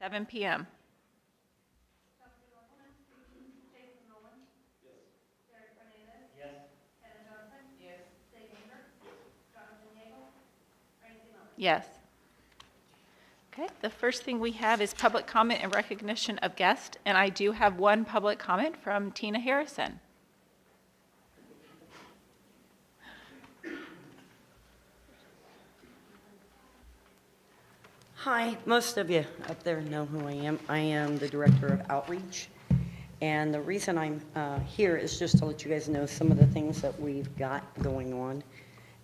7 p.m. Yes. Okay, the first thing we have is public comment and recognition of guests, and I do have one public comment from Tina Harrison. Hi, most of you up there know who I am. I am the Director of Outreach. And the reason I'm here is just to let you guys know some of the things that we've got going on.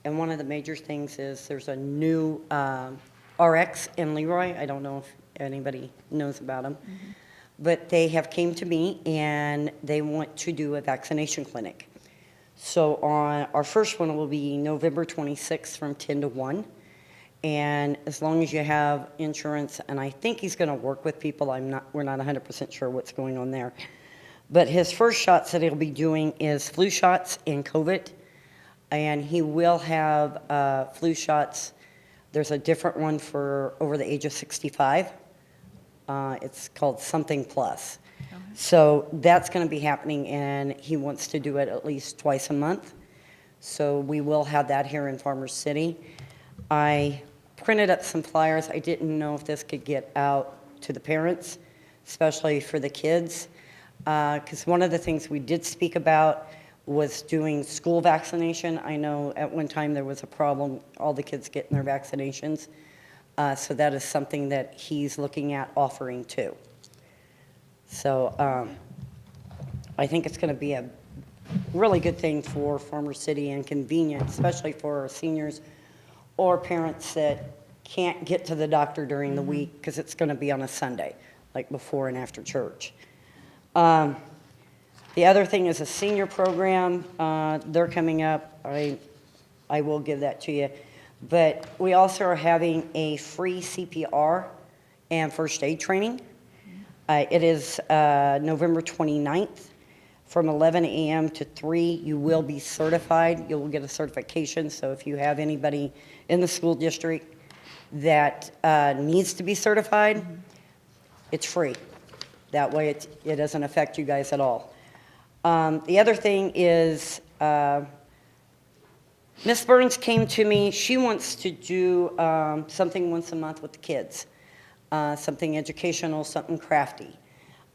And one of the major things is there's a new RX in Leroy. I don't know if anybody knows about them. Mm-hmm. But they have came to me and they want to do a vaccination clinic. So on our first one will be November 26th from 10 to 1. And as long as you have insurance, and I think he's going to work with people, we're not 100% sure what's going on there. But his first shots that he'll be doing is flu shots and COVID. And he will have flu shots. There's a different one for over the age of 65. It's called Something Plus. Okay. So that's going to be happening, and he wants to do it at least twice a month. So we will have that here in Farmers City. I printed up some flyers. I didn't know if this could get out to the parents, especially for the kids, because one of the things we did speak about was doing school vaccination. I know at one time there was a problem, all the kids getting their vaccinations, so that is something that he's looking at offering too. So I think it's going to be a really good thing for Farmers City and convenient, especially for our seniors or parents that can't get to the doctor during the week because it's going to be on a Sunday, like before and after church. The other thing is a senior program. They're coming up. I will give that to you. But we also are having a free CPR and first aid training. It is November 29th. From 11 a.m. to 3, you will be certified. You will get a certification. So if you have anybody in the school district that needs to be certified, it's free. That way it doesn't affect you guys at all. The other thing is Miss Burns came to me. She wants to do something once a month with the kids, something educational, something crafty.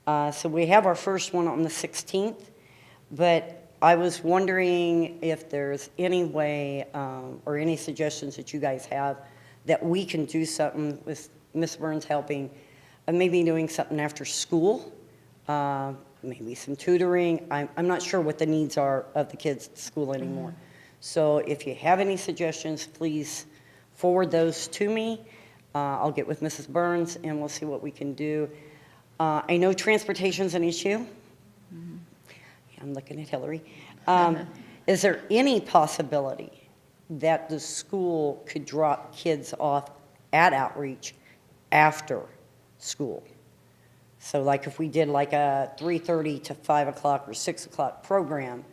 So we have our first one on the 16th, but I was wondering if there's any way or any suggestions that you guys have that we can do something with Miss Burns helping, maybe doing something after school, maybe some tutoring. I'm not sure what the needs are of the kids at school anymore. So if you have any suggestions, please forward those to me. I'll get with Mrs. Burns and we'll see what we can do. I know transportation's an issue. I'm looking at Hillary. Is there any possibility that the school could drop kids off at Outreach after school? So like if we did like a 3:30 to 5 o'clock or 6 o'clock program,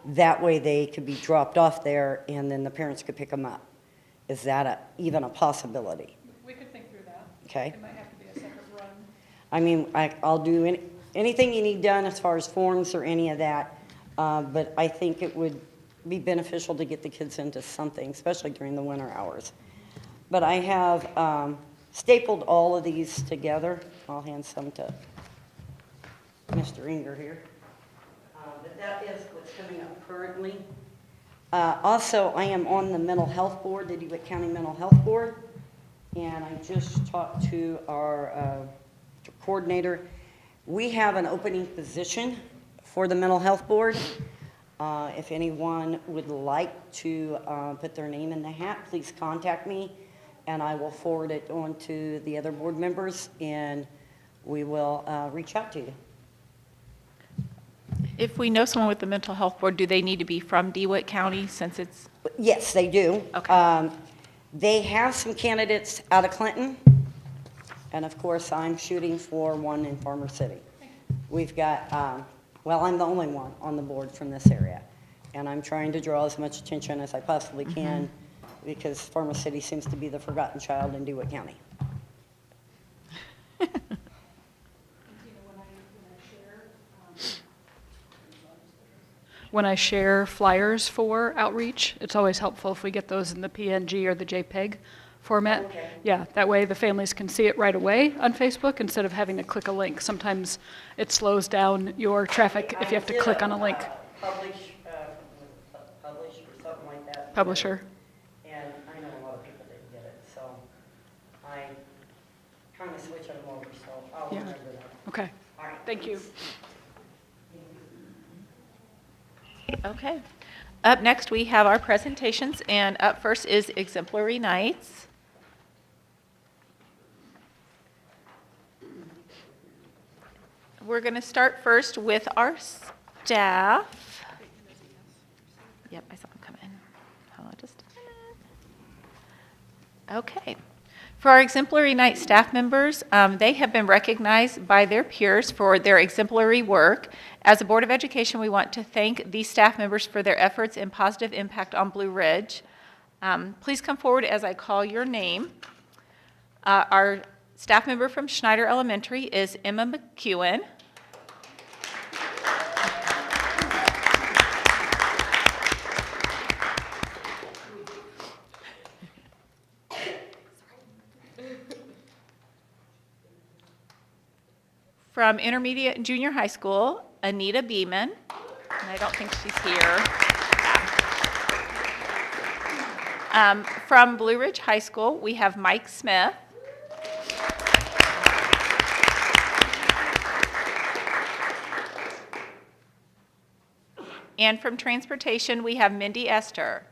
that way they could be dropped off there and then the parents could pick them up. Is that even a possibility? We could think through that. Okay. It might have to be a separate run. I mean, I'll do anything you need done as far as forms or any of that, but I think it would be beneficial to get the kids into something, especially during the winter hours. But I have stapled all of these together. I'll hand some to Mr. Inger here. But that is what's coming up currently. Also, I am on the Mental Health Board, the DeWitt County Mental Health Board, and I just talked to our coordinator. We have an opening position for the Mental Health Board. If anyone would like to put their name in the hat, please contact me, and I will forward it on to the other board members, and we will reach out to you. If we know someone with the mental health board, do they need to be from DeWitt County since it's? Yes, they do. Okay. They have some candidates out of Clinton, and of course, I'm shooting for one in Farmer City. We've got, well, I'm the only one on the board from this area, and I'm trying to draw as much attention as I possibly can because Farmer City seems to be the forgotten child in DeWitt County. when I share flyers for outreach, it's always helpful if we get those in the PNG or the JPEG format. Okay. Yeah, that way the families can see it right away on Facebook instead of having to click a link. Sometimes it slows down your traffic if you have to click on a link. Publish or something like that. Publisher. And I know a lot of people didn't get it, so I kind of switched them over, so I'll Yeah. remember that. Okay, All right. thank you. Okay. Up next, we have our presentations, and up first is Exemplary Nights. We're going to start first with our staff. Yep, I saw them come in. Hold on just a minute. Okay. For our Exemplary Night staff members, they have been recognized by their peers for their exemplary work. As a Board of Education, we want to thank these staff members for their efforts and positive impact on Blue Ridge. Please come forward as I call your name. Our staff member from Schneider Elementary is Emma McEwen. From Intermediate and Junior High School, Anita Beeman, and I don't think she's here. From Blue Ridge High School, we have Mike Smith. And from Transportation, we have Mindy Esther.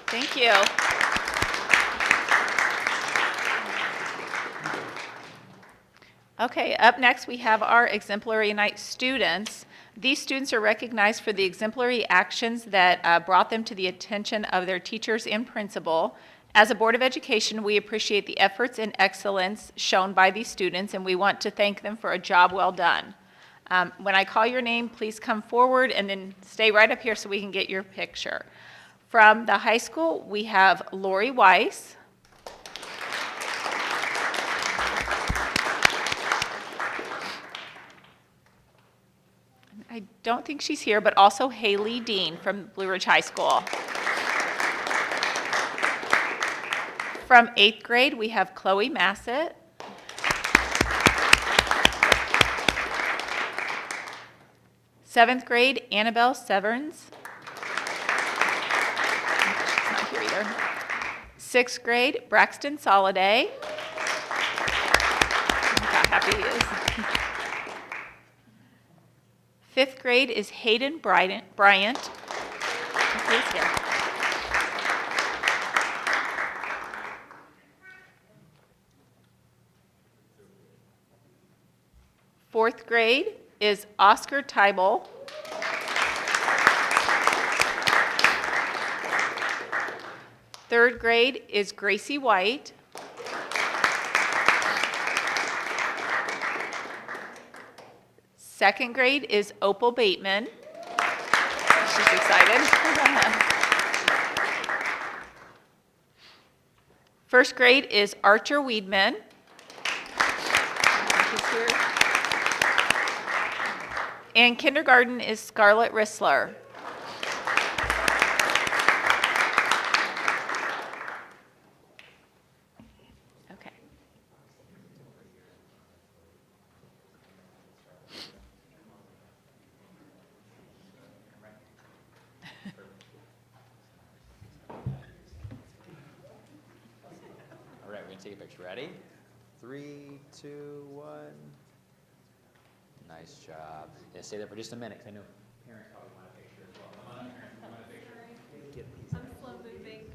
Thank you. Okay, up next we have our Exemplary Night students. These students are recognized for the exemplary actions that brought them to the attention of their teachers and principal. As a Board of Education, we appreciate the efforts and excellence shown by these students, and we want to thank them for a job well done. When I call your name, please come forward and then stay right up here so we can get your picture. From the high school, we have Lori Weiss. I don't think she's here, but also Haley Dean from Blue Ridge High School. From 8th grade, we have Chloe Massett. Seventh grade, Annabelle Severns. She's not here either. 6th grade, Braxton Soliday. Look how happy he is. 5th grade is Hayden Bryant. He's here. 4th grade is Oscar Tybel. 3rd grade is Gracie White. 2nd grade is Opal Bateman. She's excited. 1st grade is Archer Weedman. He's here. And kindergarten is Scarlett Rissler. Okay. All right, we're gonna take a picture. Ready? 3, 2, 1. Nice job. Yeah, stay there for just a minute, 'cause I know parents probably want a picture as well. Come on, parents, you want a picture? I'm slow moving.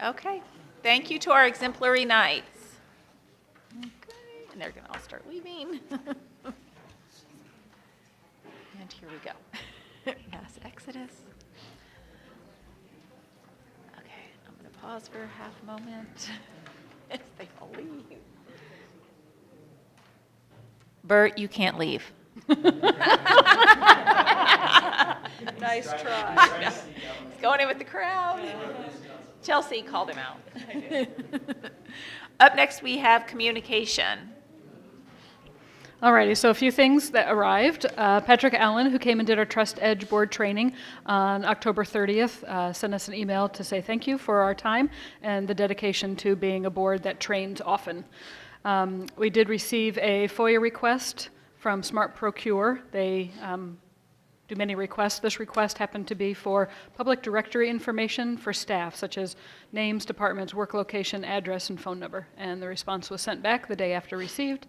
Okay, thank you to our exemplary knights. Okay, and they're gonna all start leaving. And here we go. Mass exodus. Okay, I'm gonna pause for a half moment as they all leave. Bert, you can't leave. Nice try. He's going in with the crowd. Chelsea called him out. Up next, we have communication. Alrighty, so a few things that arrived. Patrick Allen, who came and did our Trust Edge board training on October 30th, sent us an email to say thank you for our time and the dedication to being a board that trains often. We did receive a FOIA request from Smart Procure. They do many requests. This request happened to be for public directory information for staff, such as names, departments, work location, address, and phone number. And the response was sent back the day after received.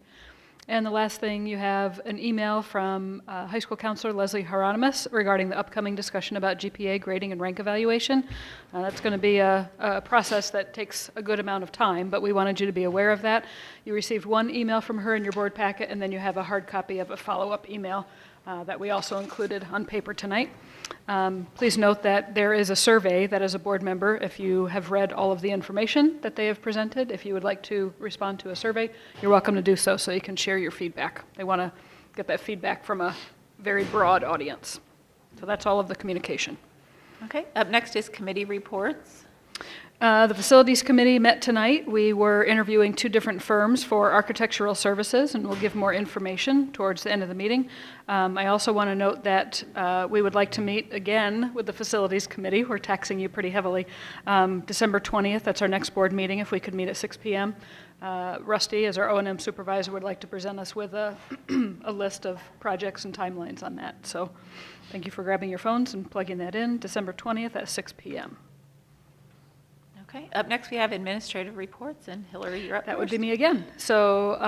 And the last thing, you have an email from high school counselor Leslie Hieronymus regarding the upcoming discussion about GPA grading and rank evaluation. That's going to be a process that takes a good amount of time, but we wanted you to be aware of that. You received one email from her in your board packet, and then you have a hard copy of a follow-up email that we also included on paper tonight. Please note that there is a survey that, as a board member, if you have read all of the information that they have presented, if you would like to respond to a survey, you're welcome to do so you can share your feedback. They want to get that feedback from a very broad audience. So that's all of the communication. Okay, up next is committee reports. The Facilities Committee met tonight. We were interviewing 2 different firms for architectural services, and we'll give more information towards the end of the meeting. I also want to note that we would like to meet again with the Facilities Committee. We're taxing you pretty heavily. December 20th, that's our next board meeting, if we could meet at 6 p.m. Rusty, as our O&M supervisor, would like to present us with a list of projects and timelines on that. So thank you for grabbing your phones and plugging that in, December 20th at 6 p.m. Okay, up next we have administrative reports, and Hillary, you're up That first. would be me again. So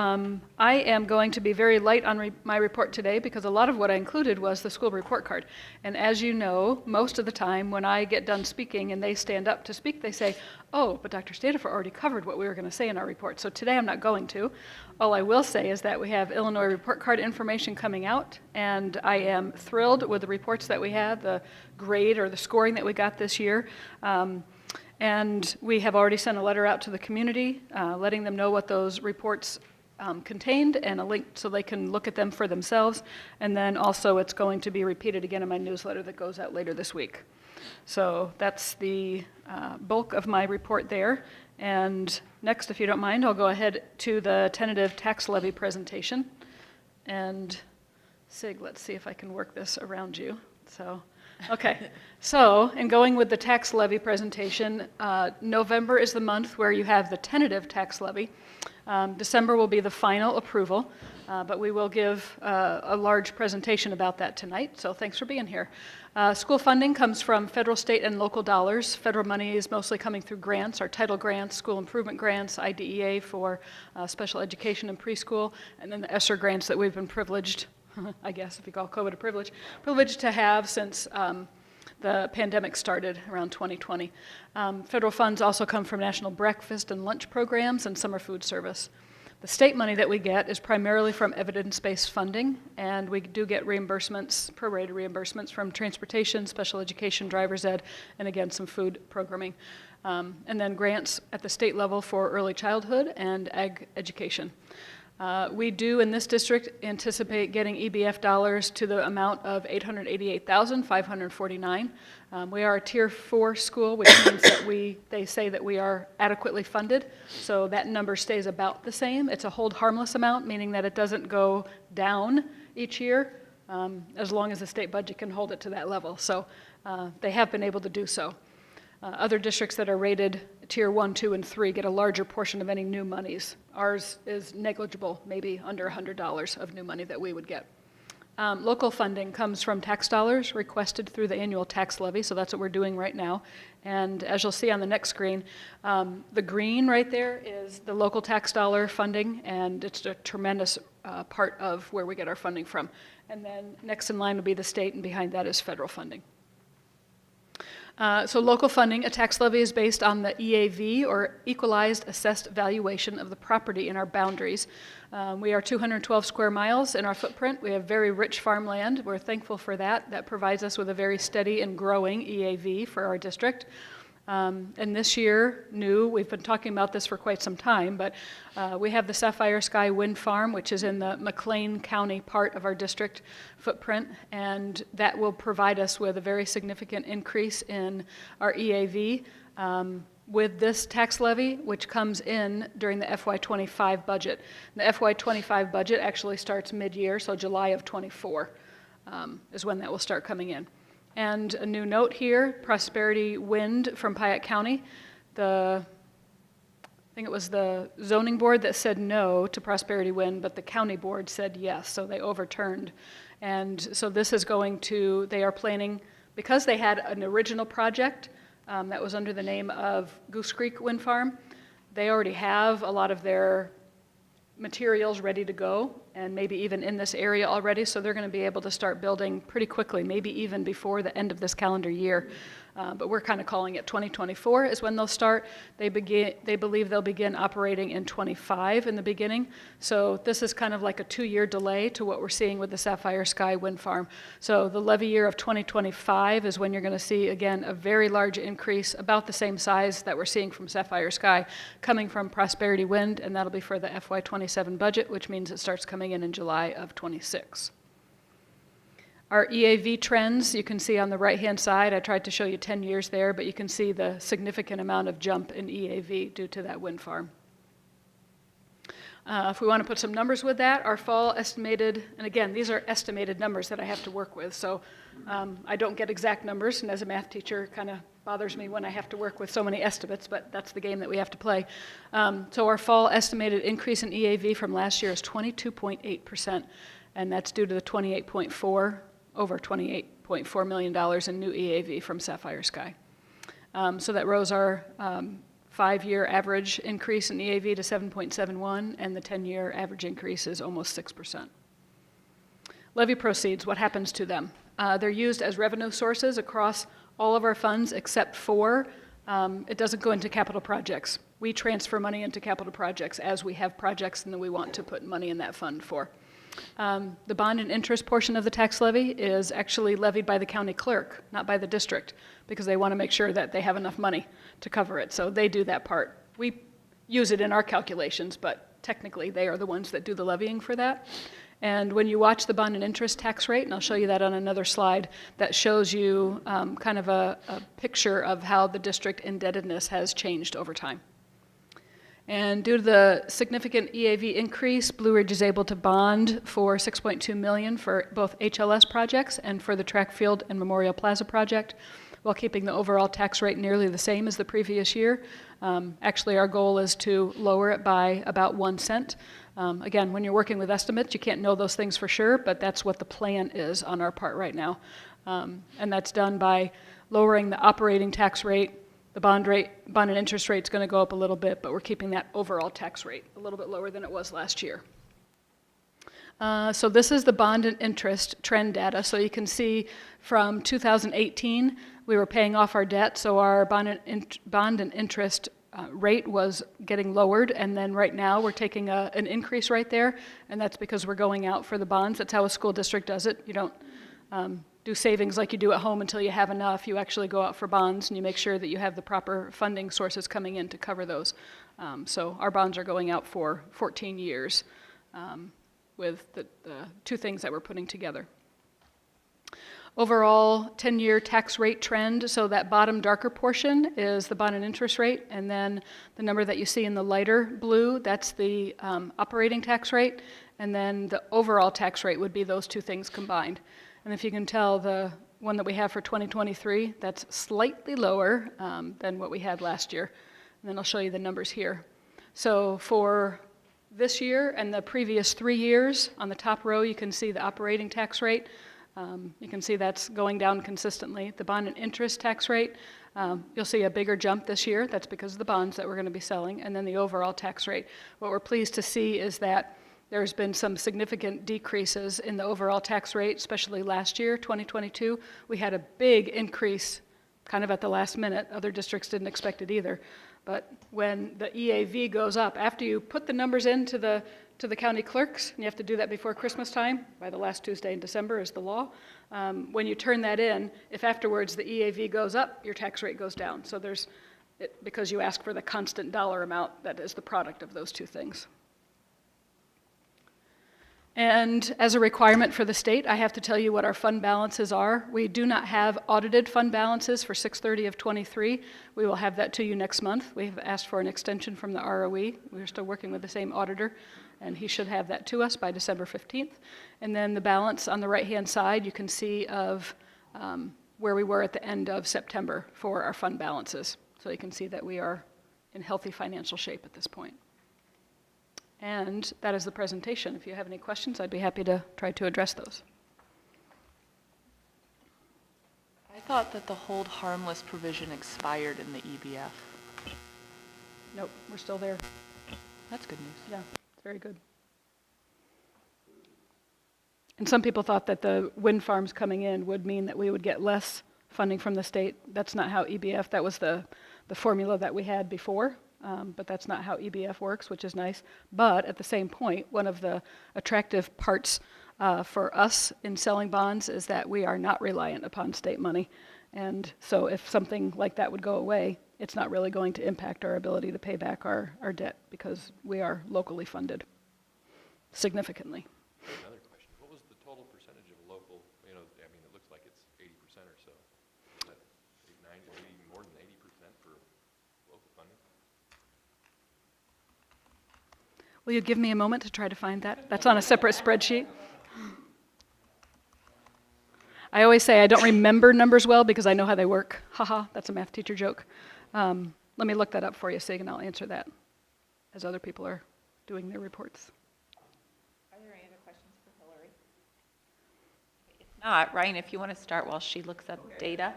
I am going to be very light on my report today because a lot of what I included was the school report card. And as you know, most of the time when I get done speaking and they stand up to speak, they say, oh, but Dr. Stadefer already covered what we were going to say in our report. So today I'm not going to. All I will say is that we have Illinois report card information coming out, and I am thrilled with the reports that we had, the grade or the scoring that we got this year. And we have already sent a letter out to the community, letting them know what those reports contained and a link so they can look at them for themselves. And then also it's going to be repeated again in my newsletter that goes out later this week. So that's the bulk of my report there. And next, if you don't mind, I'll go ahead to the tentative tax levy presentation. And Sig, let's see if I can work this around you. So. Okay, so in going with the tax levy presentation, November is the month where you have the tentative tax levy. December will be the final approval, but we will give a large presentation about that tonight, so thanks for being here. School funding comes from federal, state, and local dollars. Federal money is mostly coming through grants, our title grants, school improvement grants, IDEA for special education and preschool, and then the ESSER grants that we've been privileged, I guess if you call COVID a privilege to have since the pandemic started around 2020. Federal funds also come from national breakfast and lunch programs and summer food service. The state money that we get is primarily from evidence-based funding, and we do get reimbursements, prorated reimbursements from transportation, special education, driver's ed, and again, some food programming. And then grants at the state level for early childhood and ag education. We do, in this district, anticipate getting EBF dollars to the amount of $888,549. We are a Tier 4 school, which means that they say that we are adequately funded, so that number stays about the same. It's a hold harmless amount, meaning that it doesn't go down each year, as long as the state budget can hold it to that level. So they have been able to do so. Other districts that are rated Tier 1, 2, and 3 get a larger portion of any new monies. Ours is negligible, maybe under $100 of new money that we would get. Local funding comes from tax dollars requested through the annual tax levy, so that's what we're doing right now. And as you'll see on the next screen, the green right there is the local tax dollar funding, and it's a tremendous part of where we get our funding from. And then next in line will be the state, and behind that is federal funding. So local funding, a tax levy is based on the EAV, or Equalized Assessed Valuation of the property in our boundaries. We are 212 square miles in our footprint. We have very rich farmland. We're thankful for that. That provides us with a very steady and growing EAV for our district. And this year, we've been talking about this for quite some time, but we have the Sapphire Sky Wind Farm, which is in the McLean County part of our district footprint, and that will provide us with a very significant increase in our EAV with this tax levy, which comes in during the FY25 budget. The FY25 budget actually starts mid-year, so July of '24 is when that will start coming in. And a new note here, Prosperity Wind from Piatt County. I think it was the zoning board that said no to Prosperity Wind, but the county board said yes, so they overturned. And so this is they are planning, because they had an original project that was under the name of Goose Creek Wind Farm, they already have a lot of their materials ready to go, and maybe even in this area already, so they're going to be able to start building pretty quickly, maybe even before the end of this calendar year. But we're kind of calling it 2024 is when they'll start. They believe they'll begin operating in '25 in the beginning. So this is kind of like a 2-year delay to what we're seeing with the Sapphire Sky Wind Farm. So the levy year of 2025 is when you're going to see, again, a very large increase, about the same size that we're seeing from Sapphire Sky, coming from Prosperity Wind, and that'll be for the FY27 budget, which means it starts coming in July of '26. Our EAV trends, you can see on the right-hand side. I tried to show you 10 years there, but you can see the significant amount of jump in EAV due to that wind farm. If we want to put some numbers with that, our fall estimated, and again, these are estimated numbers that I have to work with, so I don't get exact numbers, and as a math teacher, it kind of bothers me when I have to work with so many estimates, but that's the game that we have to play. So our fall estimated increase in EAV from last year is 22.8%, and that's due to the over $28.4 million in new EAV from Sapphire Sky. So that rose our 5-year average increase in EAV to 7.71, and the 10-year average increase is almost 6%. Levy proceeds, what happens to them? They're used as revenue sources across all of our funds except for, it doesn't go into capital projects. We transfer money into capital projects as we have projects and then we want to put money in that fund for. The bond and interest portion of the tax levy is actually levied by the county clerk, not by the district, because they want to make sure that they have enough money to cover it. So they do that part. We use it in our calculations, but technically they are the ones that do the levying for that. And when you watch the bond and interest tax rate, and I'll show you that on another slide, that shows you kind of a picture of how the district indebtedness has changed over time. And due to the significant EAV increase, Blue Ridge is able to bond for $6.2 million for both HLS projects and for the track field and Memorial Plaza project, while keeping the overall tax rate nearly the same as the previous year. Actually, our goal is to lower it by about 1 cent. Again, when you're working with estimates, you can't know those things for sure, but that's what the plan is on our part right now. And that's done by lowering the operating tax rate. The bond and interest rate is going to go up a little bit, but we're keeping that overall tax rate a little bit lower than it was last year. So this is the bond and interest trend data. So you can see from 2018, we were paying off our debt, so our bond and interest rate was getting lowered, and then right now we're taking an increase right there, and that's because we're going out for the bonds. That's how a school district does it. You don't do savings like you do at home until you have enough. You actually go out for bonds and you make sure that you have the proper funding sources coming in to cover those. So our bonds are going out for 14 years with the two things that we're putting together. Overall 10-year tax rate trend, so that bottom darker portion is the bond and interest rate, and then the number that you see in the lighter blue, that's the operating tax rate, and then the overall tax rate would be those two things combined. And if you can tell, the one that we have for 2023, that's slightly lower than what we had last year. And then I'll show you the numbers here. So for this year and the previous 3 years, on the top row you can see the operating tax rate. You can see that's going down consistently. The bond and interest tax rate, you'll see a bigger jump this year. That's because of the bonds that we're going to be selling. And then the overall tax rate. What we're pleased to see is that there's been some significant decreases in the overall tax rate, especially last year, 2022. We had a big increase kind of at the last minute. Other districts didn't expect it either. But when the EAV goes up, after you put the numbers into the county clerks, and you have to do that before Christmas time, by the last Tuesday in December is the law, when you turn that in, if afterwards the EAV goes up, your tax rate goes down. So because you ask for the constant dollar amount, that is the product of those two things. And as a requirement for the state, I have to tell you what our fund balances are. We do not have audited fund balances for 6/30 of '23. We will have that to you next month. We have asked for an extension from the ROE. We're still working with the same auditor, and he should have that to us by December 15th. And then the balance on the right-hand side, you can see of where we were at the end of September for our fund balances. So you can see that we are in healthy financial shape at this point. And that is the presentation. If you have any questions, I'd be happy to try to address those. I thought that the hold harmless provision expired in the EBF. Nope, we're still there. That's good news. Yeah, it's very good. And some people thought that the wind farms coming in would mean that we would get less funding from the state. That's not how EBF, that was the formula that we had before. But that's not how EBF works, which is nice. But at the same point, one of the attractive parts for us in selling bonds is that we are not reliant upon state money. And so if something like that would go away, it's not really going to impact our ability to pay back our debt because we are locally funded significantly. Another question, what was the total percentage of local, I mean, it looks like it's 80% or so. Is that 8, 9, maybe even more than 80% for local funding? Will you give me a moment to try to find that? That's on a separate spreadsheet. I always say I don't remember numbers well because I know how they work. Haha, that's a math teacher joke. Let me look that up for you, Sig, and I'll answer that as other people are doing their reports. Are there any other questions for Hillary? If not, Ryan, if you want to start while she looks up data.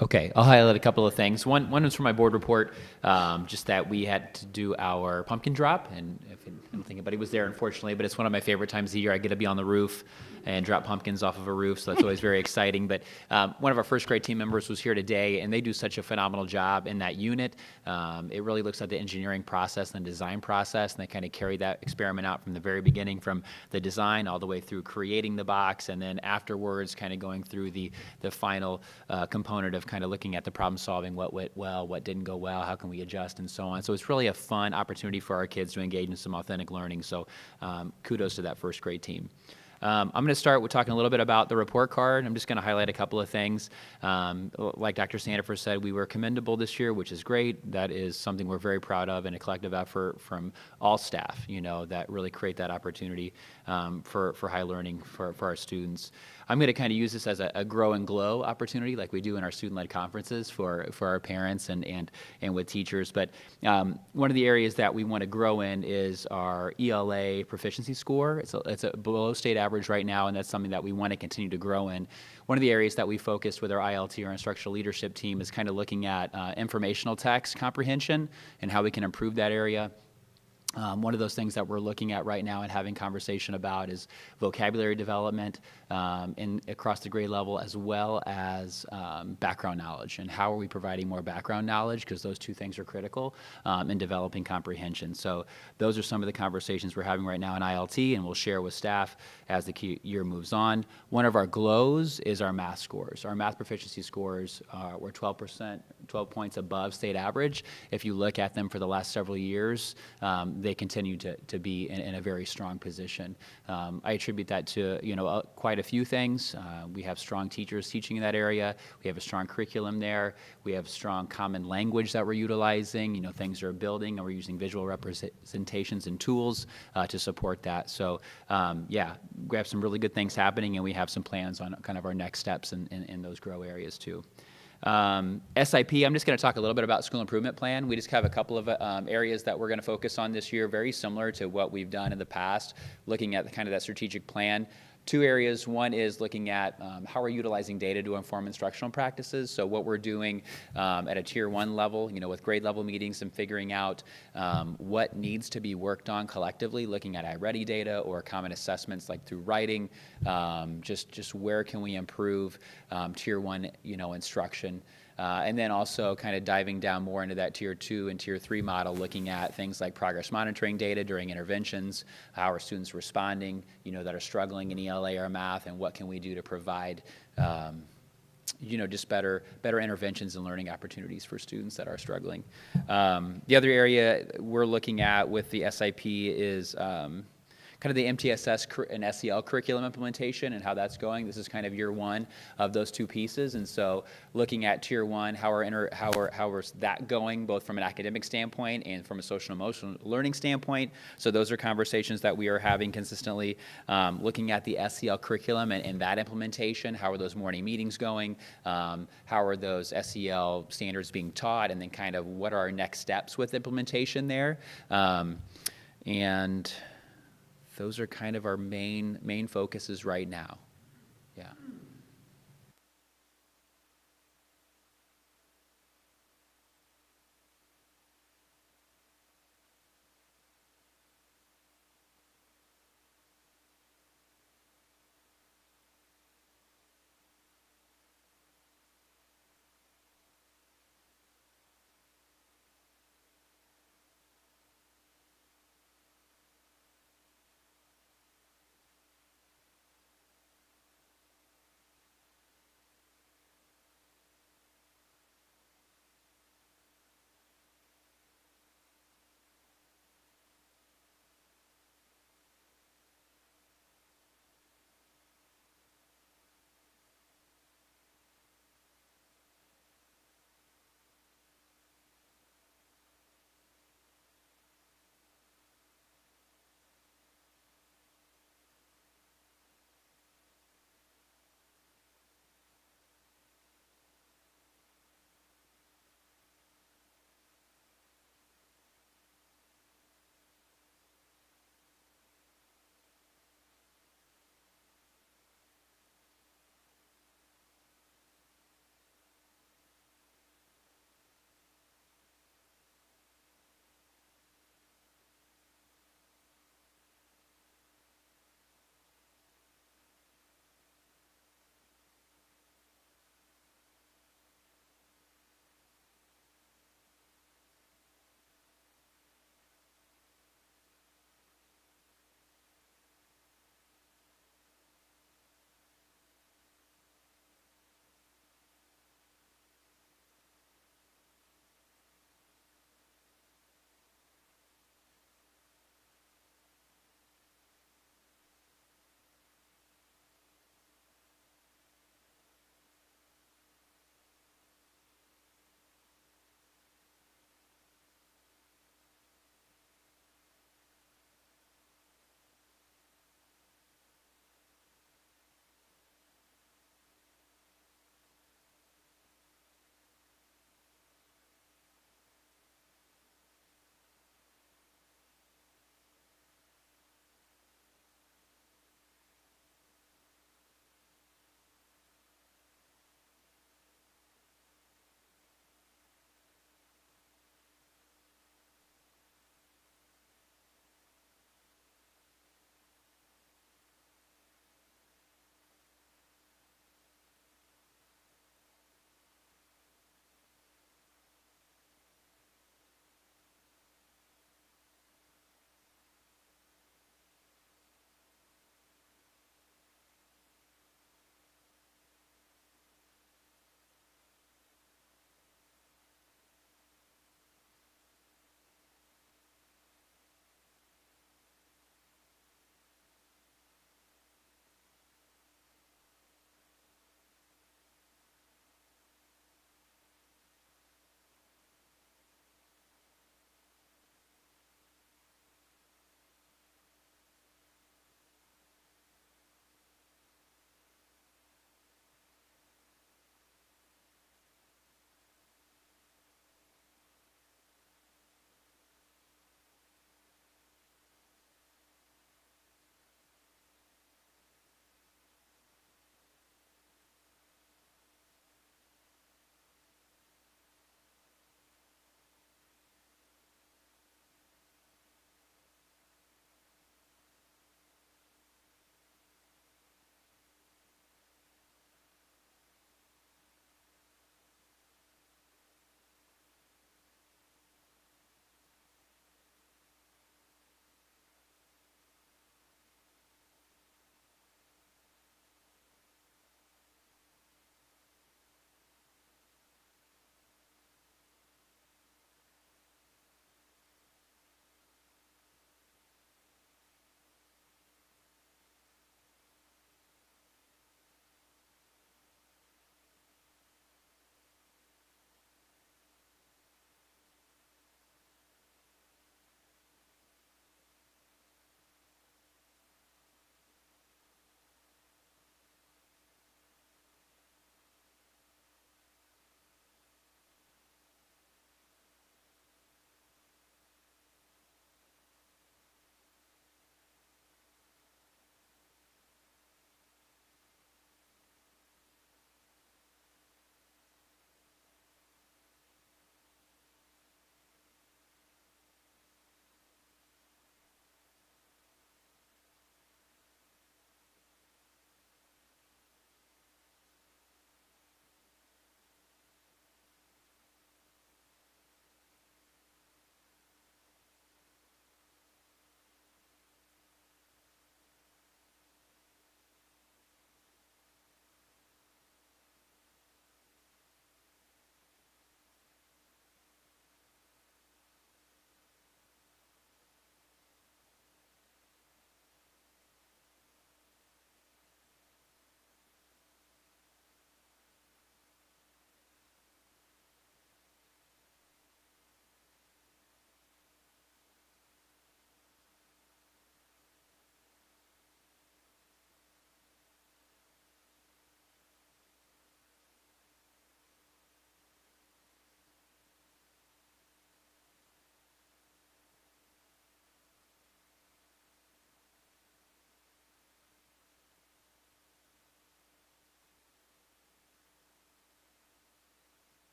Okay, I'll highlight a couple of things. One is for my board report, just that we had to do our pumpkin drop, and I don't think anybody was there, unfortunately, but it's one of my favorite times of the year. I get to be on the roof and drop pumpkins off of a roof, so that's always very exciting. But one of our first grade team members was here today, and they do such a phenomenal job in that unit. It really looks at the engineering process and the design process, and they kind of carry that experiment out from the very beginning, from the design all the way through creating the box, and then afterwards kind of going through the final component of kind of looking at the problem solving, what went well, what didn't go well, how can we adjust, and so on. So it's really a fun opportunity for our kids to engage in some authentic learning. So kudos to that first grade team. I'm going to start with talking a little bit about the report card. I'm just going to highlight a couple of things. Like Dr. Sandifer said, we were commendable this year, which is great. That is something we're very proud of, and a collective effort from all staff, that really create that opportunity for high learning for our students. I'm going to kind of use this as a grow and glow opportunity like we do in our student-led conferences for our parents and with teachers. But one of the areas that we want to grow in is our ELA proficiency score. It's a below state average right now, and that's something that we want to continue to grow in. One of the areas that we focused with our ILT, our instructional leadership team, is kind of looking at informational text comprehension and how we can improve that area. One of those things that we're looking at right now and having conversation about is vocabulary development across the grade level, as well as background knowledge, and how are we providing more background knowledge, because those two things are critical in developing comprehension. So those are some of the conversations we're having right now in ILT, and we'll share with staff as the year moves on. One of our glows is our math scores. Our math proficiency scores were 12 points above state average. If you look at them for the last several years, they continue to be in a very strong position. I attribute that to quite a few things. We have strong teachers teaching in that area. We have a strong curriculum there. We have strong common language that we're utilizing. Things are building, and we're using visual representations and tools to support that. So we have some really good things happening, and we have some plans on kind of our next steps in those grow areas too. SIP, I'm just going to talk a little bit about school improvement plan. We just have a couple of areas that we're going to focus on this year, very similar to what we've done in the past, looking at kind of that strategic plan. Two areas. One is looking at how we're utilizing data to inform instructional practices. So what we're doing at a tier 1 level, with grade level meetings and figuring out what needs to be worked on collectively, looking at iReady data or common assessments like through writing, just where can we improve tier 1, instruction. And then also kind of diving down more into that tier 2 and tier 3 model, looking at things like progress monitoring data during interventions, how are students responding, that are struggling in ELA or math, and what can we do to provide, just better interventions and learning opportunities for students that are struggling. The other area we're looking at with the SIP is kind of the MTSS and SEL curriculum implementation and how that's going. This is kind of year 1 of those two pieces, and so looking at tier 1, how is that going, both from an academic standpoint and from a social emotional learning standpoint. So those are conversations that we are having consistently. Looking at the SEL curriculum and that implementation, how are those morning meetings going? How are those SEL standards being taught? And then kind of what are our next steps with implementation there? And those are kind of our main focuses right now. Yeah.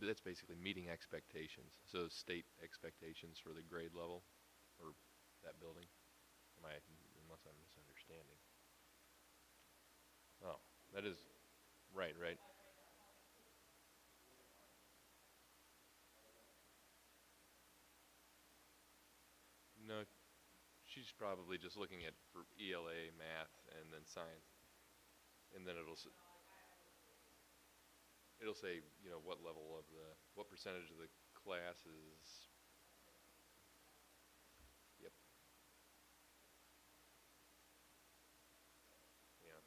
That's basically meeting expectations, so state expectations for the grade level, or that building. Unless I'm misunderstanding. Oh, that is, right. No, she's probably just looking at for ELA, math, and then science. And then it'll say, what level of what percentage of the class is, yep. Yeah.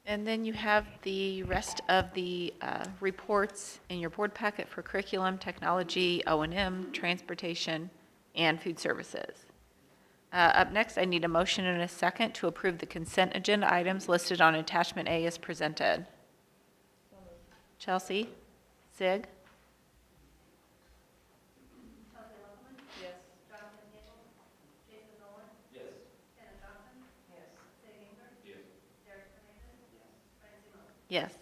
And then you have the rest of the reports in your board packet for curriculum, technology, O&M, transportation, and food services. Up next, I need a motion and a second to approve the consent agenda items listed on attachment A as presented. Chelsea? Sig? Yes.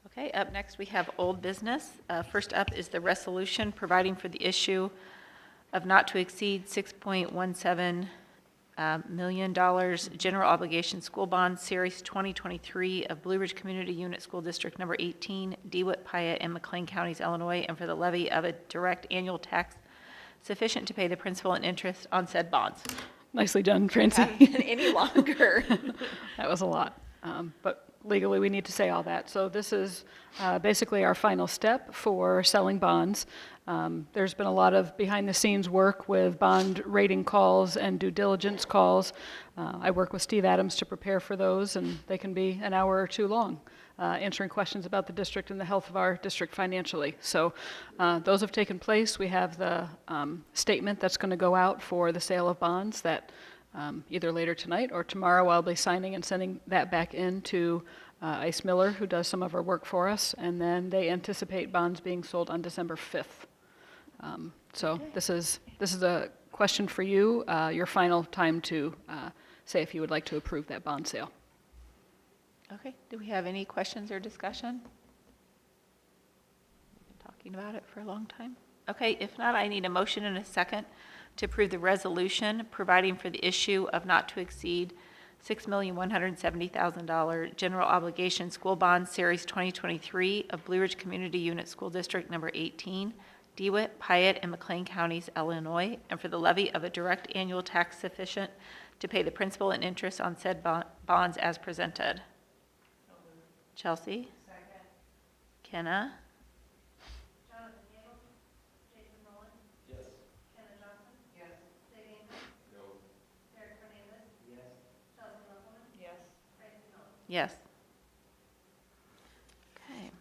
Okay, up next, we have old business. First up is the resolution providing for the issue of not to exceed $6.17 million general obligation school bond series 2023 of Blue Ridge Community Unit School District Number 18, DeWitt, Piatt, and McLean Counties, Illinois, and for the levy of a direct annual tax sufficient to pay the principal and interest on said bonds. Nicely done, Francie. Any longer. That was a lot, but legally we need to say all that. So this is basically our final step for selling bonds. There's been a lot of behind-the-scenes work with bond rating calls and due diligence calls. I work with Steve Adams to prepare for those, and they can be an hour or two long, answering questions about the district and the health of our district financially. So those have taken place. We have the statement that's going to go out for the sale of bonds that either later tonight or tomorrow I'll be signing and sending that back in to Ice Miller, who does some of our work for us, and then they anticipate bonds being sold on December 5th. So this is a question for you, your final time to say if you would like to approve that bond sale. Okay, do we have any questions or discussion? We've been talking about it for a long time. Okay, if not, I need a motion and a second to approve the resolution providing for the issue of not to exceed $6,170,000 general obligation school bond series 2023 of Blue Ridge Community Unit School District Number 18, DeWitt, Piatt, and McLean Counties, Illinois, and for the levy of a direct annual tax sufficient to pay the principal and interest on said bonds as presented. Chelsea? Second. Kenna? Jonathan Gable? Jason Rowland? Yes. Kenna Johnson? Yes. Sig Ainton? No. Derek Hernandez? Yes. Chelsea Lovelman? Yes. Francie Miller? Yes. Okay.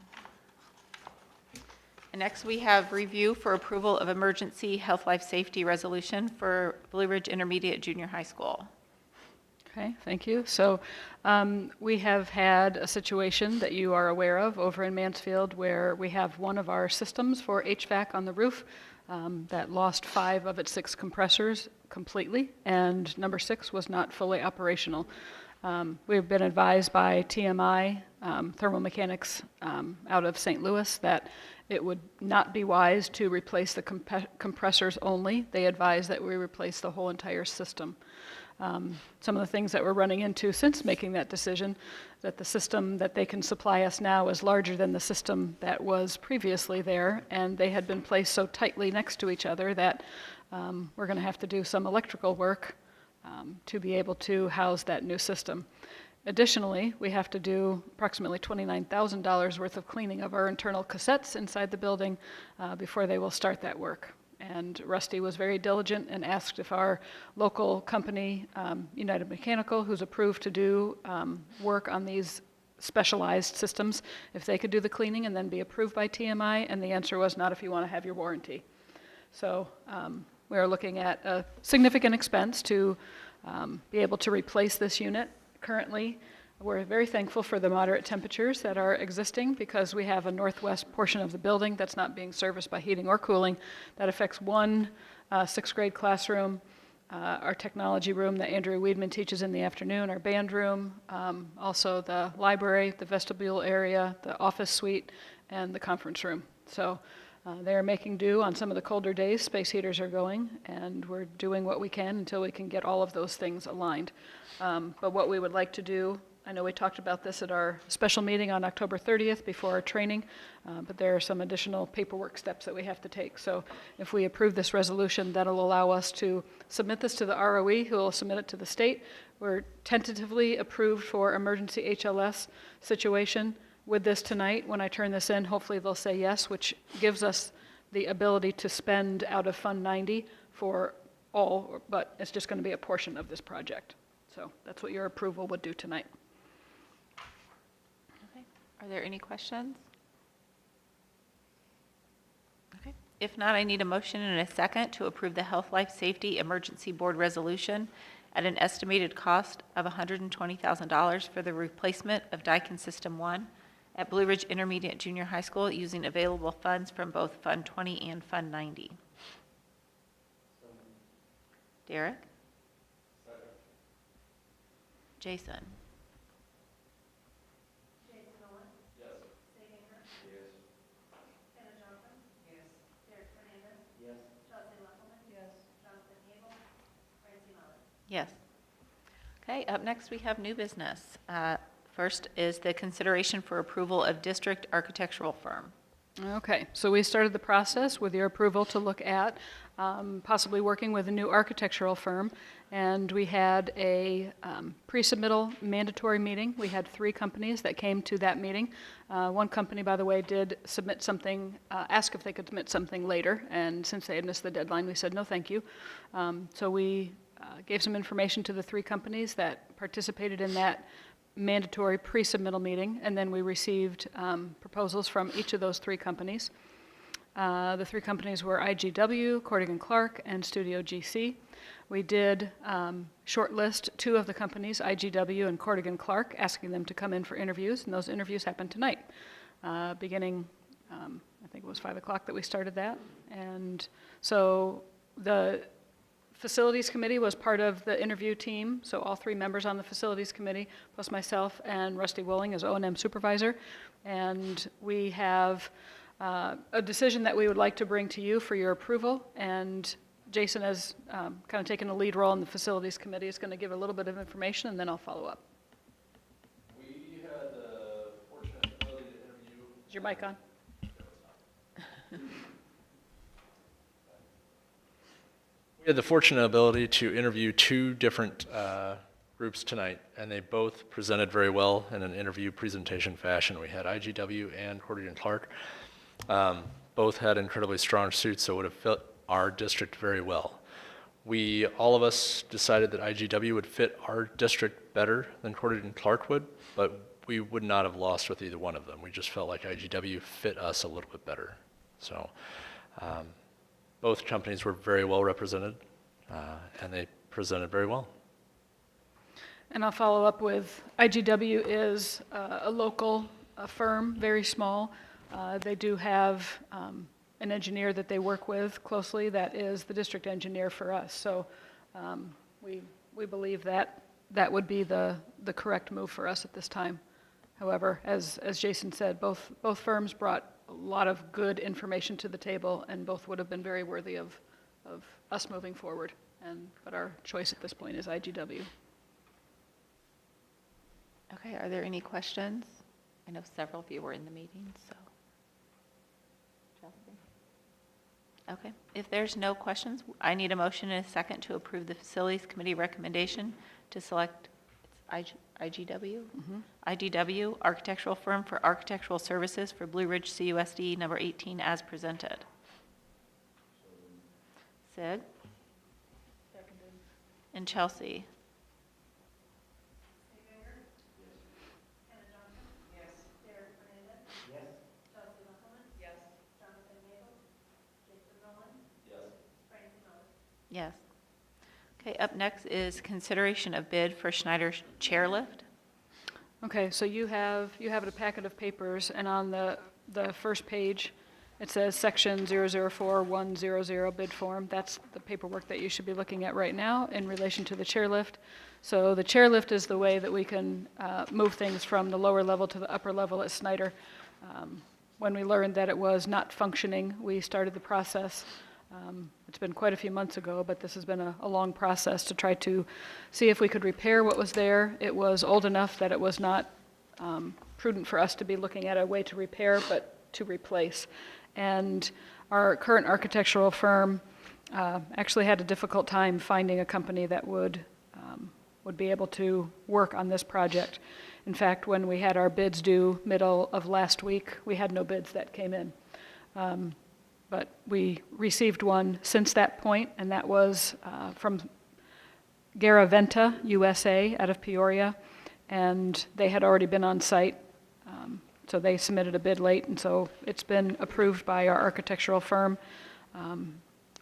And next, we have review for approval of emergency health life safety resolution for Blue Ridge Intermediate Junior High School. Okay, thank you. So we have had a situation that you are aware of over in Mansfield where we have one of our systems for HVAC on the roof that lost 5 of its 6 compressors completely, and number 6 was not fully operational. We've been advised by TMI, Thermal Mechanics out of St. Louis, that it would not be wise to replace the compressors only. They advise that we replace the whole entire system. Some of the things that we're running into since making that decision, that the system that they can supply us now is larger than the system that was previously there, and they had been placed so tightly next to each other that we're going to have to do some electrical work to be able to house that new system. Additionally, we have to do approximately $29,000 worth of cleaning of our internal cassettes inside the building before they will start that work. And Rusty was very diligent and asked if our local company, United Mechanical, who's approved to do work on these specialized systems, if they could do the cleaning and then be approved by TMI, and the answer was not if you want to have your warranty. So we are looking at a significant expense to be able to replace this unit. Currently, we're very thankful for the moderate temperatures that are existing because we have a northwest portion of the building that's not being serviced by heating or cooling. That affects one sixth grade classroom, our technology room that Andrew Weedman teaches in the afternoon, our band room, also the library, the vestibule area, the office suite, and the conference room. So they are making do on some of the colder days. Space heaters are going, and we're doing what we can until we can get all of those things aligned. But what we would like to do, I know we talked about this at our special meeting on October 30th before our training, but there are some additional paperwork steps that we have to take. So if we approve this resolution, that'll allow us to submit this to the ROE, who will submit it to the state. We're tentatively approved for emergency HLS situation. With this tonight, when I turn this in, hopefully they'll say yes, which gives us the ability to spend out of Fund 90 for all, but it's just going to be a portion of this project. So that's what your approval would do tonight. Okay. Are there any questions? Okay. If not, I need a motion and a second to approve the Health Life Safety Emergency Board resolution at an estimated cost of $120,000 for the replacement of Daikin System 1 at Blue Ridge Intermediate Junior High School using available funds from both Fund 20 and Fund 90. Derek? Jason? Yes. Okay, up next we have new business. First is the consideration for approval of district architectural firm. Okay, so we started the process with your approval to look at possibly working with a new architectural firm, and we had a pre-submittal mandatory meeting. We had 3 companies that came to that meeting. One company, by the way, did submit something, ask if they could submit something later, and since they had missed the deadline, we said no thank you. So we gave some information to the 3 companies that participated in that mandatory pre-submittal meeting, and then we received proposals from each of those 3 companies. The 3 companies were IGW, Cordigan Clark, and Studio GC. We did shortlist 2 of the companies, IGW and Cordigan Clark, asking them to come in for interviews, and those interviews happened tonight, beginning, I think it was 5 o'clock that we started that. And so the Facilities Committee was part of the interview team, so all 3 members on the Facilities Committee, plus myself and Rusty Willing as O&M Supervisor. And we have a decision that we would like to bring to you for your approval. And Jason has kind of taken a lead role in the Facilities Committee. Is going to give a little bit of information, and then I'll follow up. We had the fortunate ability to interview. Is your mic on? We had the fortunate ability to interview 2 different groups tonight, and they both presented very well in an interview presentation fashion. We had IGW and Cordigan Clark. Both had incredibly strong suits, so would have fit our district very well. All of us decided that IGW would fit our district better than Cordigan Clark would, but we would not have lost with either one of them. We just felt like IGW fit us a little bit better. So both companies were very well represented, and they presented very well. And I'll follow up with IGW is a local firm, very small. They do have an engineer that they work with closely that is the district engineer for us. So we believe that that would be the correct move for us at this time. However, as Jason said, both firms brought a lot of good information to the table, and both would have been very worthy of us moving forward. But our choice at this point is IGW. Okay, are there any questions? I know several of you were in the meeting, so. Chelsea? Okay, if there's no questions, I need a motion and a second to approve the Facilities Committee recommendation to select IGW? IGW architectural firm for architectural services for Blue Ridge CUSD number 18 as presented. Sig? And Chelsea? Yes. Okay, up next is consideration of bid for Schneider chairlift. Okay, so you have a packet of papers, and on the first page, it says section 004100 bid form. That's the paperwork that you should be looking at right now in relation to the chairlift. So the chairlift is the way that we can move things from the lower level to the upper level at Snyder. When we learned that it was not functioning, we started the process. It's been quite a few months ago, but this has been a long process to try to see if we could repair what was there. It was old enough that it was not prudent for us to be looking at a way to repair, but to replace. And our current architectural firm actually had a difficult time finding a company that would be able to work on this project. In fact, when we had our bids due middle of last week, we had no bids that came in. But we received one since that point, and that was from Garaventa USA out of Peoria, and they had already been on site, so they submitted a bid late, and so it's been approved by our architectural firm.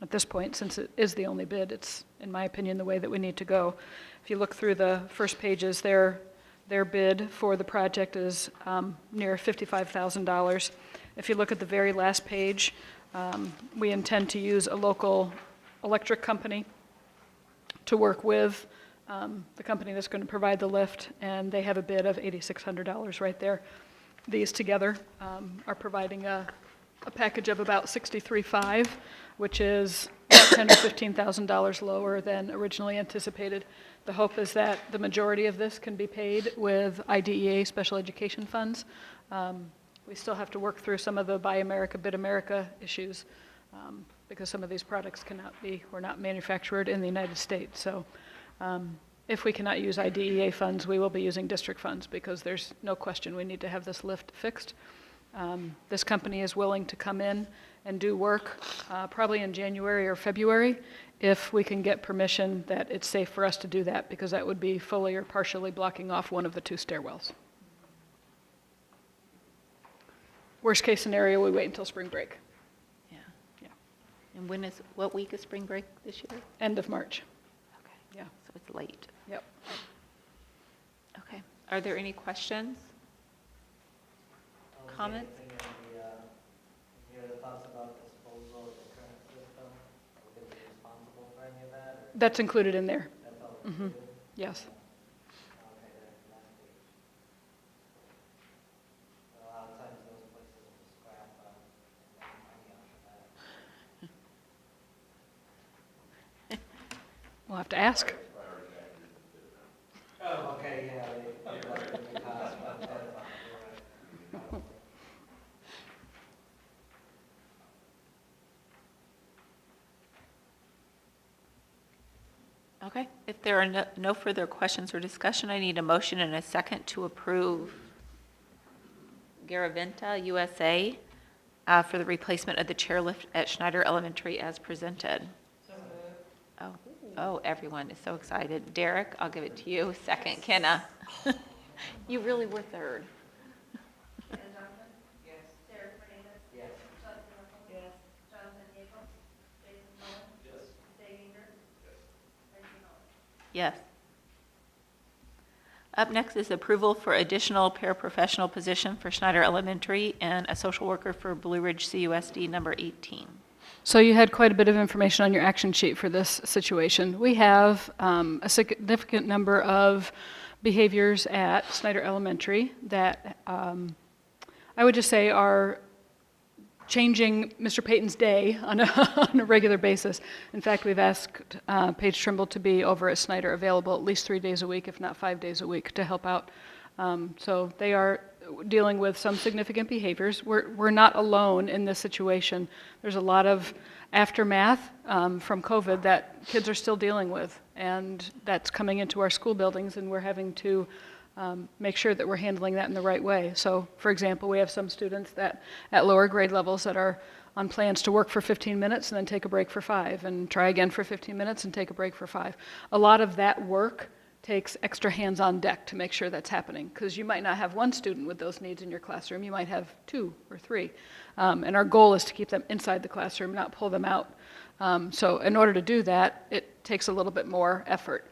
At this point, since it is the only bid, it's, in my opinion, the way that we need to go. If you look through the first pages, their bid for the project is near $55,000. If you look at the very last page, we intend to use a local electric company to work with the company that's going to provide the lift, and they have a bid of $8,600 right there. These together are providing a package of about $63,500, which is about $10,000 or $15,000 lower than originally anticipated. The hope is that the majority of this can be paid with IDEA special education funds. We still have to work through some of the Buy America, Bid America issues because some of these products were not manufactured in the United States. So if we cannot use IDEA funds, we will be using district funds because there's no question we need to have this lift fixed. This company is willing to come in and do work probably in January or February if we can get permission that it's safe for us to do that, because that would be fully or partially blocking off one of the two stairwells. Worst case scenario, we wait until spring break. Yeah. Yeah. And what week is spring break this year? End of March. Okay. Yeah. So it's late. Yep. Okay. Are there any questions? Comments? Any other thoughts about disposal of the current system? Are we going to be responsible for any of that? Or That's included in there. that's all Mhm. included? Yes. Okay, that's the last page. A lot of times those places will scrap and make money off of that. We'll have to ask. Oh, okay, yeah, they like the cost, but that's you're right. Okay. If there are no further questions or discussion, I need a motion and a second to approve Garaventa USA for the replacement of the chairlift at Schneider Elementary as presented. Oh, everyone is so excited. Derek, I'll give it to you. Second, Kenna. You really were third. Yes. Up next is approval for additional paraprofessional position for Schneider Elementary and a social worker for Blue Ridge CUSD number 18. So you had quite a bit of information on your action sheet for this situation. We have a significant number of behaviors at Snyder Elementary that I would just say are changing Mr. Payton's day on a regular basis. In fact, we've asked Paige Trimble to be over at Snyder, available at least 3 days a week, if not 5 days a week, to help out. So they are dealing with some significant behaviors. We're not alone in this situation. There's a lot of aftermath from COVID that kids are still dealing with, and that's coming into our school buildings, and we're having to make sure that we're handling that in the right way. So, for example, we have some students that at lower grade levels that are on plans to work for 15 minutes and then take a break for 5, and try again for 15 minutes and take a break for 5. A lot of that work takes extra hands on deck to make sure that's happening, because you might not have one student with those needs in your classroom, you might have 2 or 3. And our goal is to keep them inside the classroom, not pull them out. So in order to do that, it takes a little bit more effort.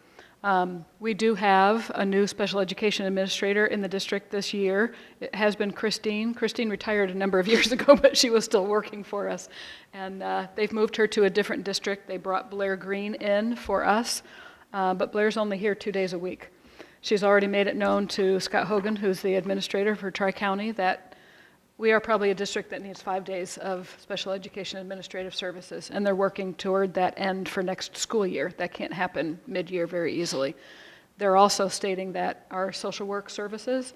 We do have a new special education administrator in the district this year. It has been Christine. Christine retired a number of years ago, but she was still working for us. And they've moved her to a different district. They brought Blair Green in for us, but Blair's only here 2 days a week. She's already made it known to Scott Hogan, who's the administrator for Tri-County, that we are probably a district that needs 5 days of special education administrative services, and they're working toward that end for next school year. That can't happen mid-year very easily. They're also stating that our social work services,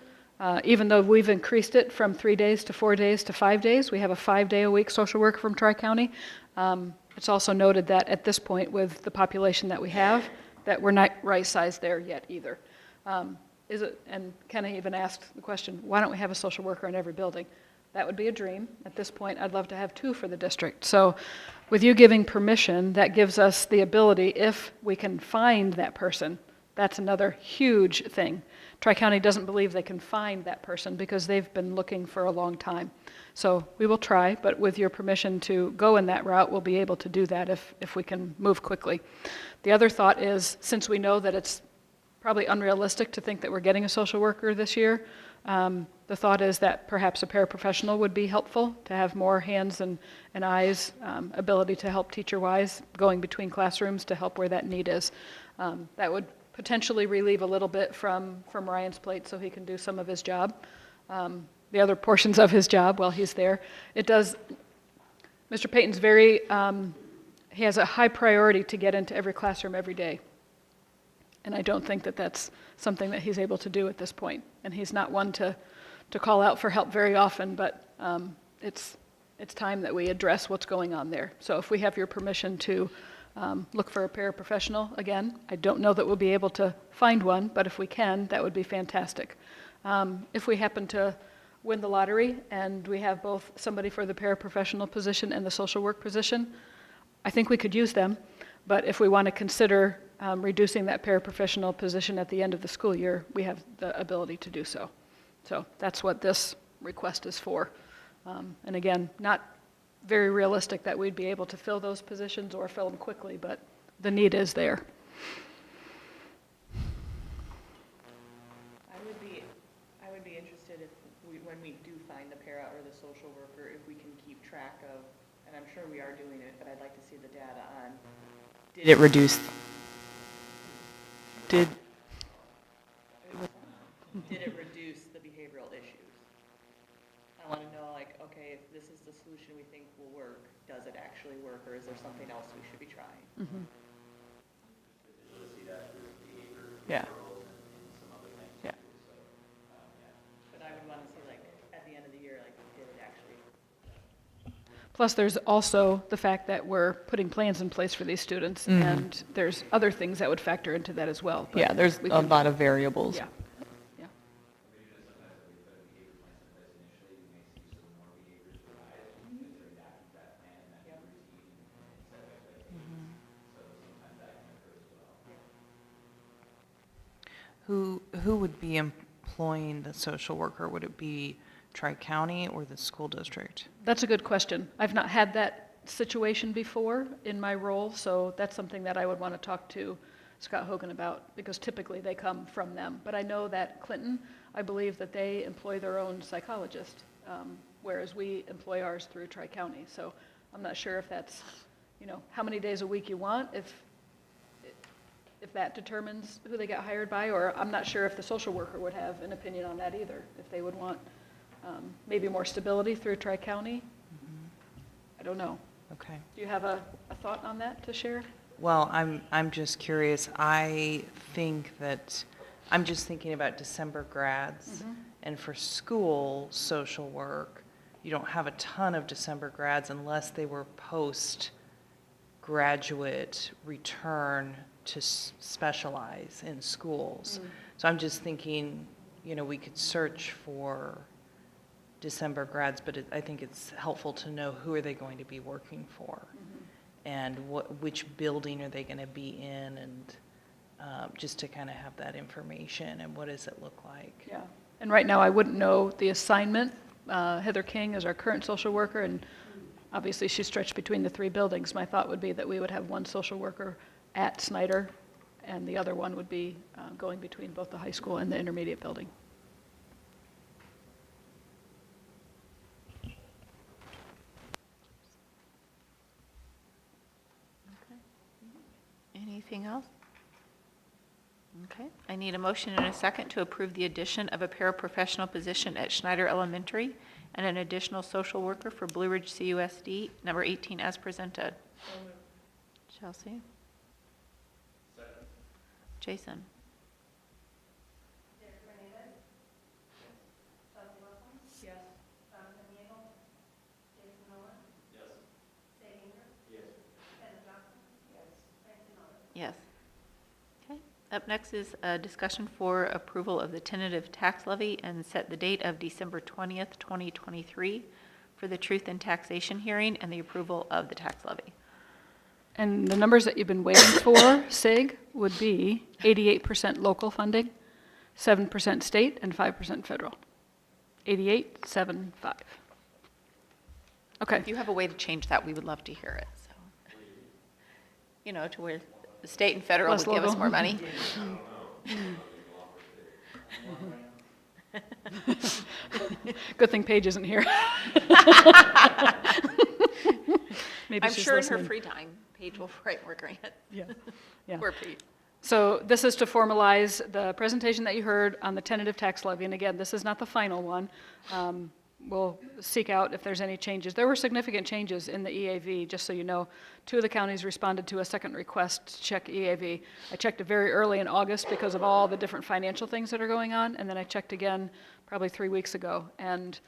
even though we've increased it from 3 days to 4 days to 5 days, we have a 5-day-a-week social worker from Tri-County. It's also noted that at this point, with the population that we have, that we're not right-sized there yet either. And Kenna even asked the question, why don't we have a social worker in every building? That would be a dream. At this point, I'd love to have 2 for the district. So with you giving permission, that gives us the ability, if we can find that person, that's another huge thing. Tri-County doesn't believe they can find that person because they've been looking for a long time. So we will try, but with your permission to go in that route, we'll be able to do that if we can move quickly. The other thought is, since we know that it's probably unrealistic to think that we're getting a social worker this year, the thought is that perhaps a paraprofessional would be helpful, to have more hands and eyes, ability to help teacher-wise, going between classrooms to help where that need is. That would potentially relieve a little bit from Ryan's plate so he can do some of his job, the other portions of his job while he's there. It does, Mr. Payton's he has a high priority to get into every classroom every day. And I don't think that that's something that he's able to do at this point. And he's not one to call out for help very often, but it's time that we address what's going on there. So if we have your permission to look for a paraprofessional, again, I don't know that we'll be able to find one, but if we can, that would be fantastic. If we happen to win the lottery and we have both somebody for the paraprofessional position and the social work position, I think we could use them. But if we want to consider reducing that paraprofessional position at the end of the school year, we have the ability to do so. So that's what this request is for. And again, not very realistic that we'd be able to fill those positions or fill them quickly, but the need is there. I would be interested if when we do find the para or the social worker, if we can keep track of, and I'm sure we are doing it, but I'd like to see the data on, did it reduce the behavioral issues? I want to know, like, okay, if this is the solution we think will work, does it actually work, or is there something else we should be trying? Mm-hmm. Yeah. Yeah. But I would want to see, like, at the end of the year, like, did it actually? Plus, there's also the fact that we're putting plans in place for these students, and there's other things that would factor into that as well. But Yeah, there's we a can- lot of variables. Yeah. Yeah. Who would be employing the social worker? Would it be Tri-County or the school district? That's a good question. I've not had that situation before in my role, so that's something that I would want to talk to Scott Hogan about, because typically they come from them. But I know that Clinton, I believe that they employ their own psychologist, whereas we employ ours through Tri-County. So I'm not sure if that's, how many days a week you want, if that determines who they get hired by, or I'm not sure if the social worker would have an opinion on that either, if they would want maybe more stability through Tri-County. I don't know. Okay. Do you have a thought on that to share? Well, I'm just curious. I think that I'm just thinking about December grads, and for school social work, you don't have a ton of December grads unless they were post-graduate return to specialize in schools. So I'm just thinking, we could search for December grads, but I think it's helpful to know who are they going to be working for? And which building are they going to be in, and just to kind of have that information, and what does it look like? Yeah, and right now I wouldn't know the assignment. Heather King is our current social worker, and obviously she's stretched between the 3 buildings. My thought would be that we would have one social worker at Snyder, and the other one would be going between both the high school and the intermediate building. Anything else? Okay, I need a motion and a second to approve the addition of a paraprofessional position at Schneider Elementary and an additional social worker for Blue Ridge CUSD, number 18, as presented. Chelsea? Jason? Yes. Okay. Up next is a discussion for approval of the tentative tax levy and set the date of December 20th, 2023 for the truth in taxation hearing and the approval of the tax levy. And the numbers that you've been waiting for, SIG, would be 88% local funding, 7% state, and 5% federal. 88, 7, 5. Okay. If you have a way to change that, we would love to hear it, so. You know, to where the state and federal Less would give us local. more money. Good thing Paige isn't here. Maybe I'm she's sure in her listening. free time, Paige will write more grants. Yeah. Yeah. Poor Paige. So this is to formalize the presentation that you heard on the tentative tax levy. And again, this is not the final one. We'll seek out if there's any changes. There were significant changes in the EAV, just so you know. 2 of the counties responded to a second request to check EAV. I checked it very early in August because of all the different financial things that are going on, and then I checked again probably 3 weeks ago, and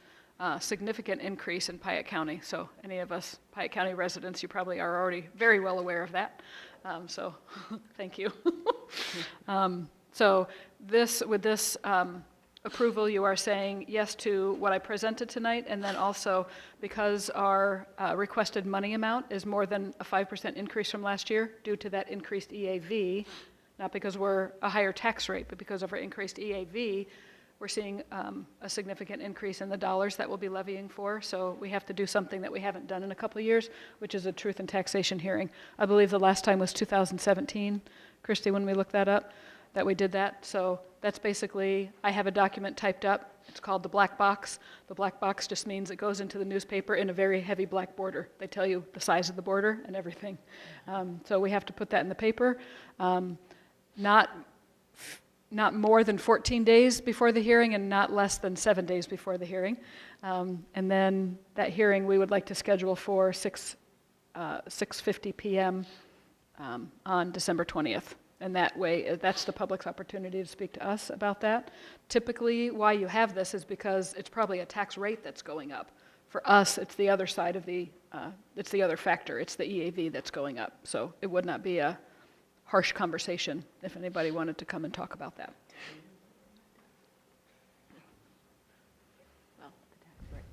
significant increase in Piatt County. So any of us Piatt County residents, you probably are already very well aware of that. So thank you. So with this approval, you are saying yes to what I presented tonight, and then also because our requested money amount is more than a 5% increase from last year due to that increased EAV, not because we're a higher tax rate, but because of our increased EAV, we're seeing a significant increase in the dollars that we'll be levying for. So we have to do something that we haven't done in a couple of years, which is a truth and taxation hearing. I believe the last time was 2017, Christy, when we looked that up, that we did that. So that's basically, I have a document typed up. It's called the black box. The black box just means it goes into the newspaper in a very heavy black border. They tell you the size of the border and everything. So we have to put that in the paper. Not more than 14 days before the hearing and not less than 7 days before the hearing. And then that hearing we would like to schedule for 6:50 p.m. On December 20th. And that way, that's the public's opportunity to speak to us about that. Typically, why you have this is because it's probably a tax rate that's going up. For us, it's the other side of it's the other factor. It's the EAV that's going up. So it would not be a harsh conversation if anybody wanted to come and talk about that. Well, the tax rate.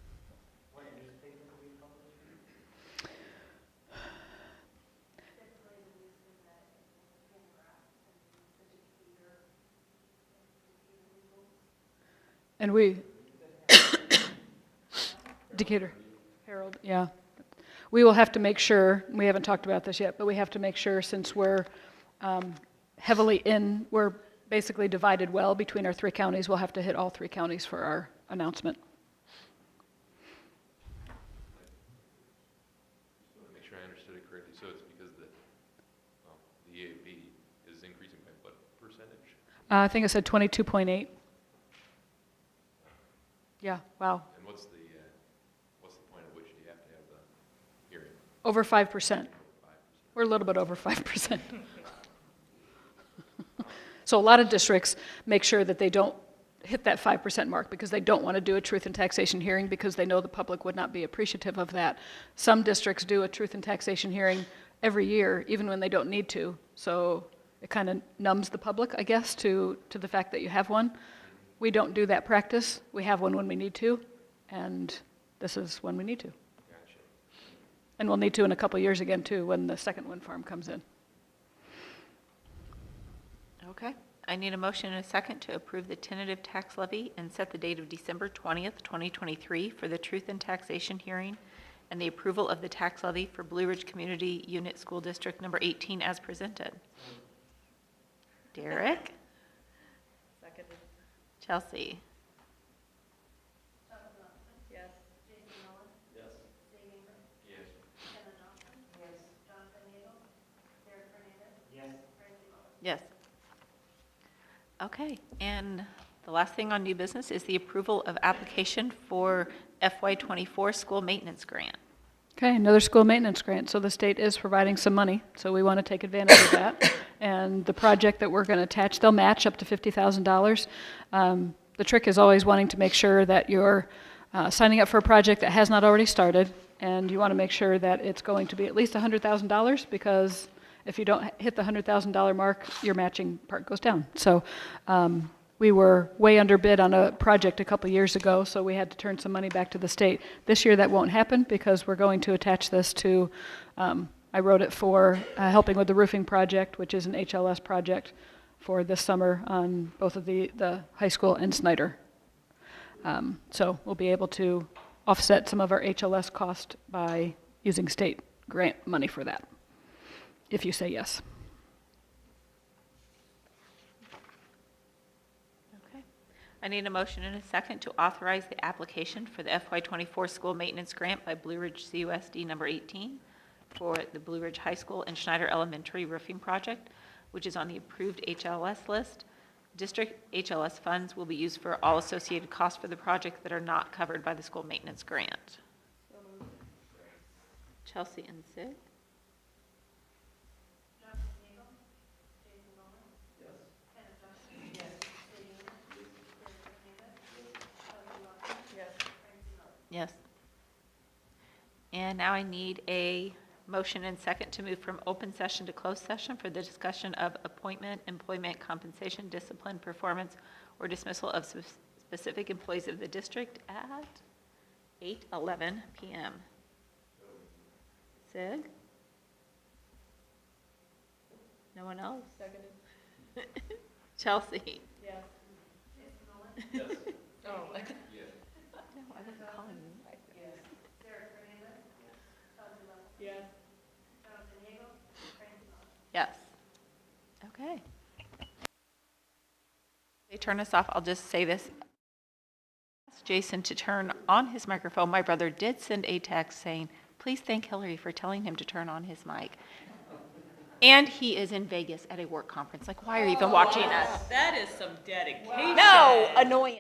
And we, Decatur, Herald, yeah. We will have to make sure, we haven't talked about this yet, but we have to make sure since we're we're basically divided well between our 3 counties, we'll have to hit all 3 counties for our announcement. So to make sure I understood it correctly, so it's because the EAV is increasing by what percentage? I think I said 22.8. Yeah, wow. And what's the point at which you have to have the hearing? Over 5%. We're a little bit over 5%. So a lot of districts make sure that they don't hit that 5% mark because they don't want to do a truth and taxation hearing because they know the public would not be appreciative of that. Some districts do a truth and taxation hearing every year, even when they don't need to. So it kind of numbs the public, I guess, to the fact that you have one. We don't do that practice. We have one when we need to, and this is when we need to. And we'll need to in a couple years again, too, when the second wind farm comes in. Okay. I need a motion and a second to approve the tentative tax levy and set the date of December 20th, 2023 for the Truth in Taxation hearing and the approval of the tax levy for Blue Ridge Community Unit School District Number 18 as presented. Derek? Seconded. Chelsea? Yes. Yes. Okay, and the last thing on new business is the approval of application for FY24 school maintenance grant. Okay, another school maintenance grant. So the state is providing some money, so we want to take advantage of that. And the project that we're going to attach, they'll match up to $50,000. The trick is always wanting to make sure that you're signing up for a project that has not already started, and you want to make sure that it's going to be at least $100,000, because if you don't hit the $100,000 mark, your matching part goes down. So we were way underbid on a project a couple years ago, so we had to turn some money back to the state. This year that won't happen because we're going to attach this to, I wrote it for helping with the roofing project, which is an HLS project for this summer on both of the high school and Snyder. So we'll be able to offset some of our HLS cost by using state grant money for that, if you say yes. Okay. I need a motion and a second to authorize the application for the FY24 school maintenance grant by Blue Ridge CUSD number 18 for the Blue Ridge High School and Schneider Elementary roofing project, which is on the approved HLS list. District HLS funds will be used for all associated costs for the project that are not covered by the school maintenance grant. Chelsea and Sid? Yes. And now I need a motion and second to move from open session to closed session for the discussion of appointment, employment, compensation, discipline, performance, or dismissal of specific employees of the district at 8:11 p.m. Sig? No one else? Seconded. Chelsea? Yes. Yes. Oh. No, I wasn't calling you. Yes. Yes. Okay. They turn us off. I'll just say this. Ask Jason to turn on his microphone. My brother did send a text saying, please thank Hillary for telling him to turn on his mic. And he is in Vegas at a work conference. Like, why are you even watching us? That is some dedication. No, annoying.